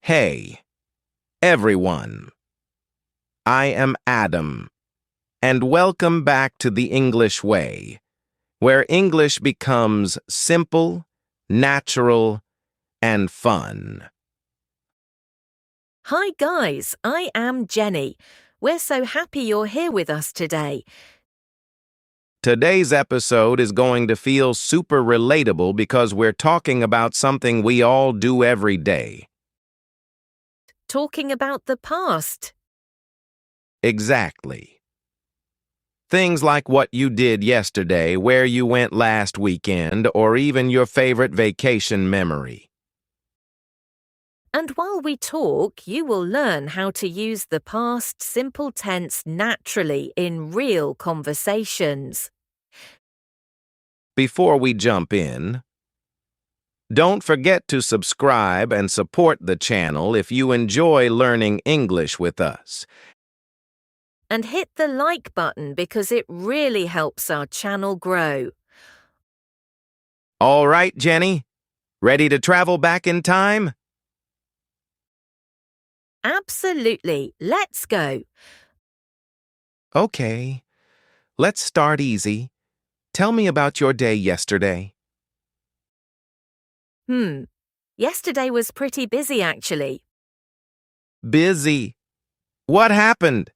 Hey, everyone. I am Adam, and welcome back to the English Way, where English becomes simple, natural, and fun. Hi guys, I am Jennie. We're so happy you're here with us today. Today's episode is going to feel super relatable because we're talking about something we all do every day. Talking about the past. Exactly. Things like what you did yesterday, where you went last weekend, or even your favorite vacation memory. And while we talk, you will learn how to use the past simple tense naturally in real conversations. Before we jump in, don't forget to subscribe and support the channel if you enjoy learning English with us. And hit the like button because it really helps our channel grow. All right, Jenny, ready to travel back in time? Absolutely, let's go. Okay, let's start easy. Tell me about your day yesterday. Yesterday was pretty busy actually. Busy. What happened?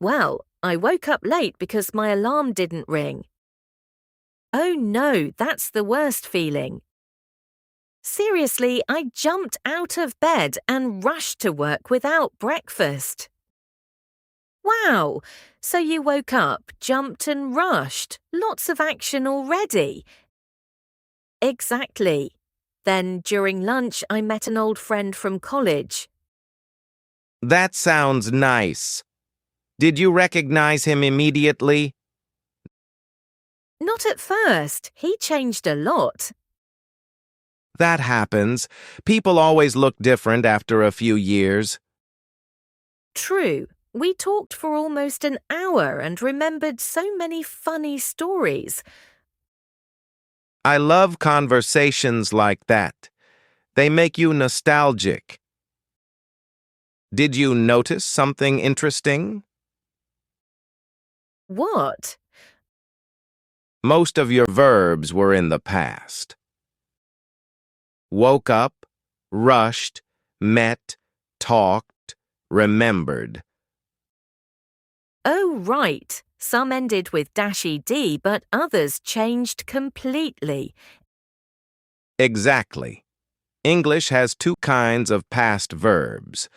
Well, I woke up late because my alarm didn't ring. Oh no, that's the worst feeling. Seriously, I jumped out of bed and rushed to work without breakfast. Wow, so you woke up, jumped and rushed. Lots of action already. Exactly. Then during lunch, I met an old friend from college. That sounds nice. Did you recognize him immediately? Not at first. He changed a lot. That happens. People always look different after a few years. True. We talked for almost an hour and remembered so many funny stories. I love conversations like that. They make you nostalgic. Did you notice something interesting? What? Most of your verbs were in the past. Woke up, rushed, met, talked, remembered. Oh, right. Some ended with -ed, but others changed completely. Exactly. English has two kinds of past verbs: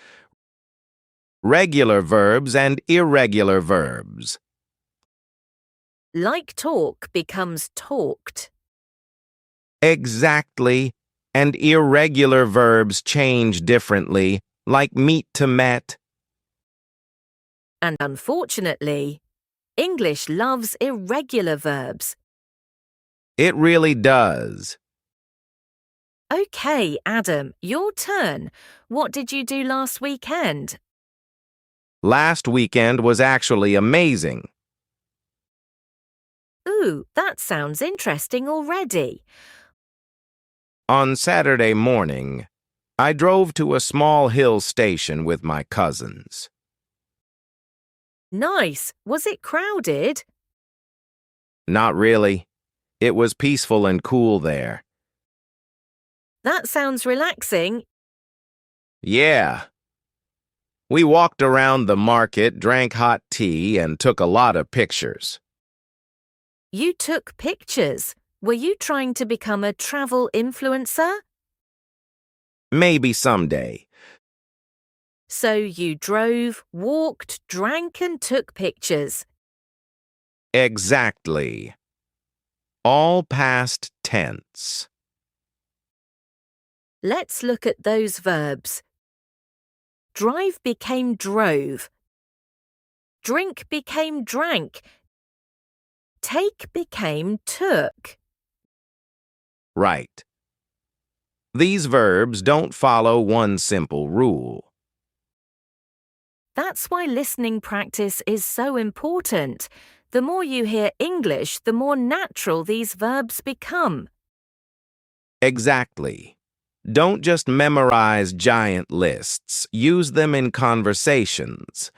regular verbs and irregular verbs. Like talk becomes talked. Exactly. And irregular verbs change differently, like meet to met. And unfortunately, English loves irregular verbs. It really does. Okay, Adam, your turn. What did you do last weekend? Last weekend was actually amazing. Ooh, that sounds interesting already. On Saturday morning, I drove to a small hill station with my cousins. Nice. Was it crowded? Not really. It was peaceful and cool there. That sounds relaxing. Yeah. We walked around the market, drank hot tea, and took a lot of pictures. You took pictures. Were you trying to become a travel influencer? Maybe someday. So you drove, walked, drank and took pictures. Exactly. All past tense. Let's look at those verbs. Drive became drove. Drink became drank. Take became took. Right. These verbs don't follow one simple rule. That's why listening practice is so important. The more you hear English, the more natural these verbs become. Exactly. Don't just memorize giant lists. Use them in conversations.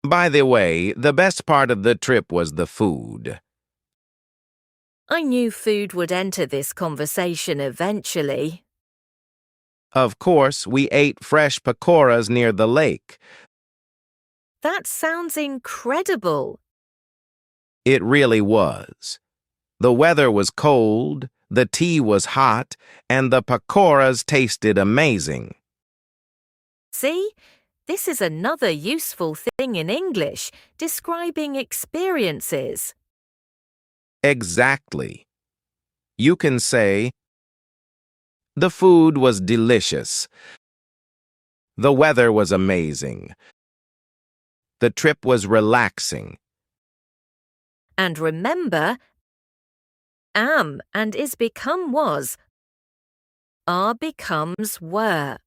By the way, the best part of the trip was the food. I knew food would enter this conversation eventually. Of course, we ate fresh pakoras near the lake. That sounds incredible. It really was. The weather was cold, the tea was hot, and the pakoras tasted amazing. See? This is another useful thing in English, describing experiences. Exactly. You can say, the food was delicious. The weather was amazing. The trip was relaxing. And remember, am and is become was, are becomes were.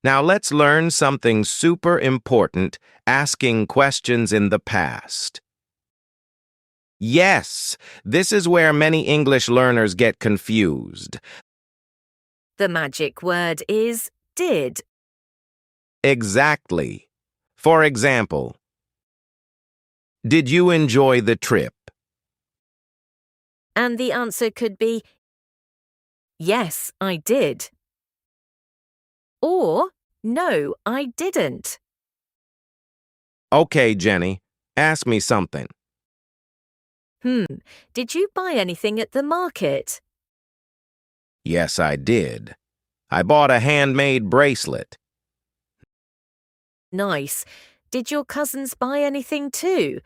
Now let's learn something super important, asking questions in the past. Yes, this is where many English learners get confused. The magic word is did. Exactly. For example, did you enjoy the trip? And the answer could be, yes, I did. Or, no, I didn't. Okay, Jenny, ask me something. Did you buy anything at the market? Yes, I did. I bought a handmade bracelet. Nice. Did your cousins buy anything too?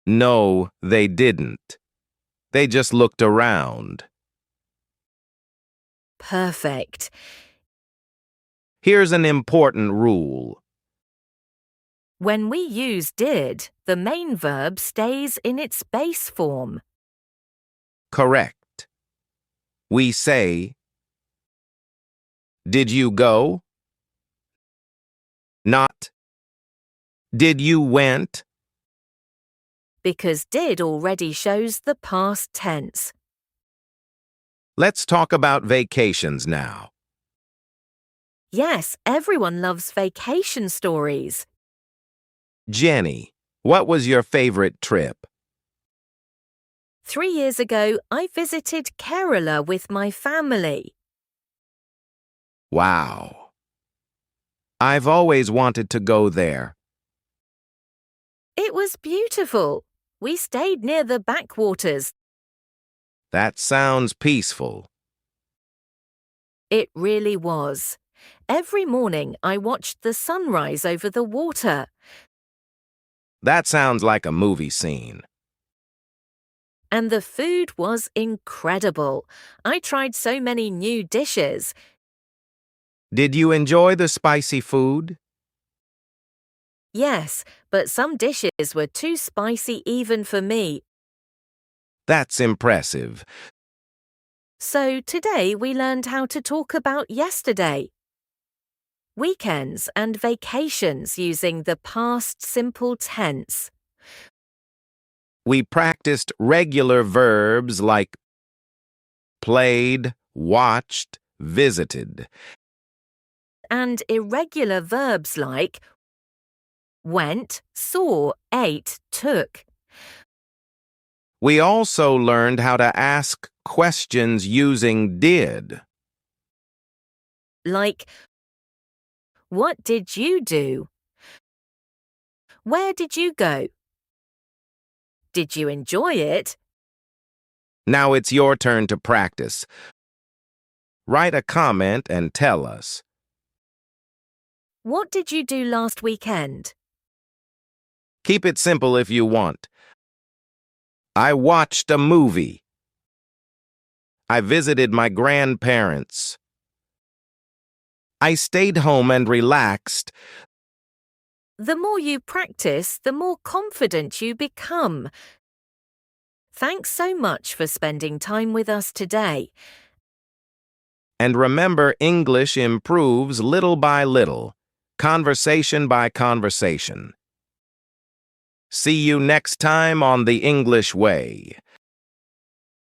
No, they didn't. They just looked around. Perfect. Here's an important rule. When we use did, the main verb stays in its base form. Correct. We say, did you go? Not, did you went? Because did already shows the past tense. Let's talk about vacations now. Yes, everyone loves vacation stories. Jenny, what was your favorite trip? 3 years ago, I visited Kerala with my family. Wow. I've always wanted to go there. It was beautiful. We stayed near the backwaters. That sounds peaceful. It really was. Every morning I watched the sunrise over the water. That sounds like a movie scene. And the food was incredible. I tried so many new dishes. Did you enjoy the spicy food? Yes, but some dishes were too spicy even for me. That's impressive. So today we learned how to talk about yesterday. Weekends and vacations using the past simple tense. We practiced regular verbs like played, watched, visited. And irregular verbs like went, saw, ate, took. We also learned how to ask questions using did. Like, what did you do? Where did you go? Did you enjoy it? Now it's your turn to practice. Write a comment and tell us. What did you do last weekend? Keep it simple if you want. I watched a movie. I visited my grandparents. I stayed home and relaxed. The more you practice, the more confident you become. Thanks so much for spending time with us today. And remember, English improves little by little, conversation by conversation. See you next time on The English Way.